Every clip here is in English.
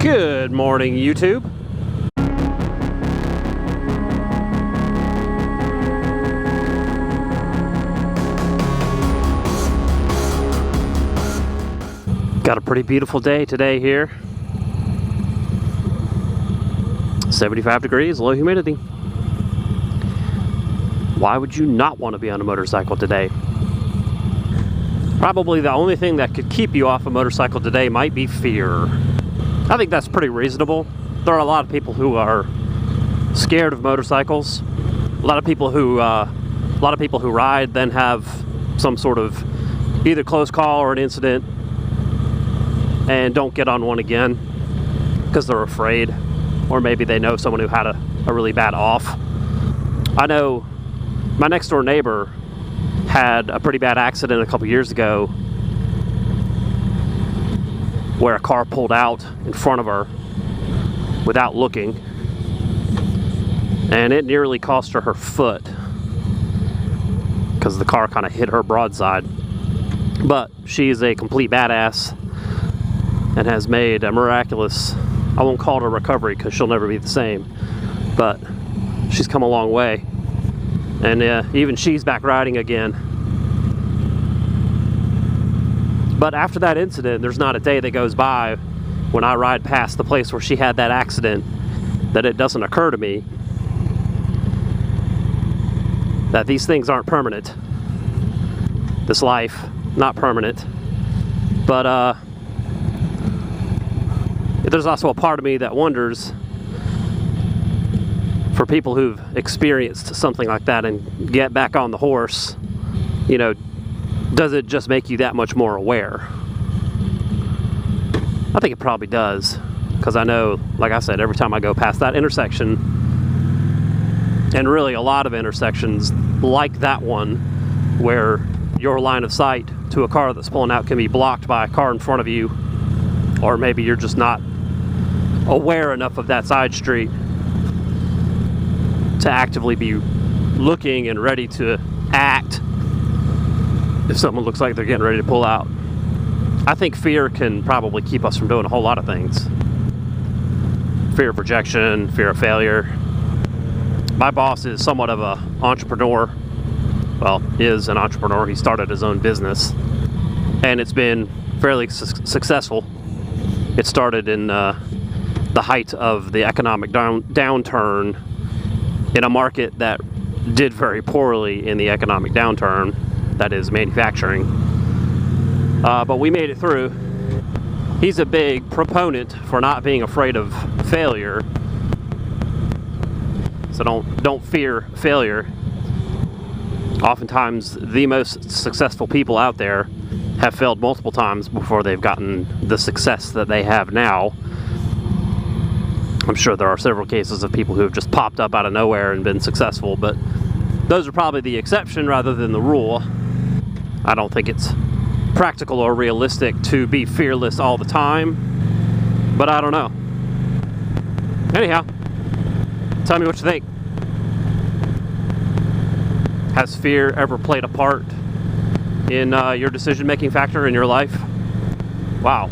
Good morning, YouTube. Got a pretty beautiful day today here. 75 degrees, low humidity. Why would you not want to be on a motorcycle today? Probably the only thing that could keep you off a motorcycle today might be fear. I think that's pretty reasonable. There are a lot of people who are scared of motorcycles. A lot of people who ride then have some sort of either close call or an incident and don't get on one again because they're afraid, or maybe they know someone who had a really bad off. I know my next door neighbor had a pretty bad accident a couple years ago where a car pulled out in front of her without looking, and it nearly cost her her foot because the car kind of hit her broadside. But she's a complete badass and has made a miraculous, I won't call it a recovery because she'll never be the same, but she's come a long way, and even she's back riding again. But after that incident, there's not a day that goes by when I ride past the place where she had that accident that it doesn't occur to me that these things aren't permanent. This life, not permanent. But there's also a part of me that wonders, for people who've experienced something like that and get back on the horse, you know, does it just make you that much more aware? I think it probably does, because I know, like I said, every time I go past that intersection, and really a lot of intersections like that one, where your line of sight to a car that's pulling out can be blocked by a car in front of you, or maybe you're just not aware enough of that side street to actively be looking and ready to act if someone looks like they're getting ready to pull out. I think fear can probably keep us from doing a whole lot of things. Fear of rejection, fear of failure. My boss is somewhat of an entrepreneur. Well, is an entrepreneur. He started his own business, and it's been fairly successful. It started in the height of the economic downturn in a market that did very poorly in the economic downturn, that is manufacturing. But we made it through. He's a big proponent for not being afraid of failure. So don't fear failure. Oftentimes the most successful people out there have failed multiple times before they've gotten the success that they have now. I'm sure there are several cases of people who have just popped up out of nowhere and been successful, but those are probably the exception rather than the rule. I don't think it's practical or realistic to be fearless all the time, but I don't know. Anyhow, tell me what you think. Has fear ever played a part in your decision-making factor in your life? Wow.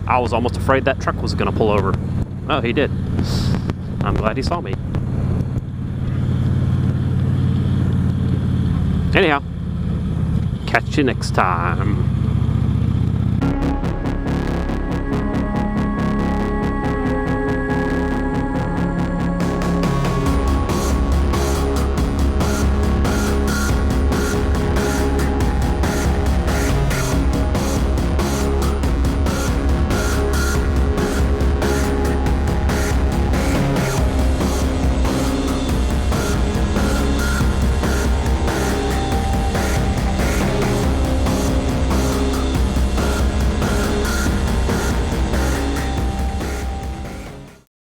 I was almost afraid that truck was going to pull over. Oh, he did. I'm glad he saw me. Anyhow, catch you next time.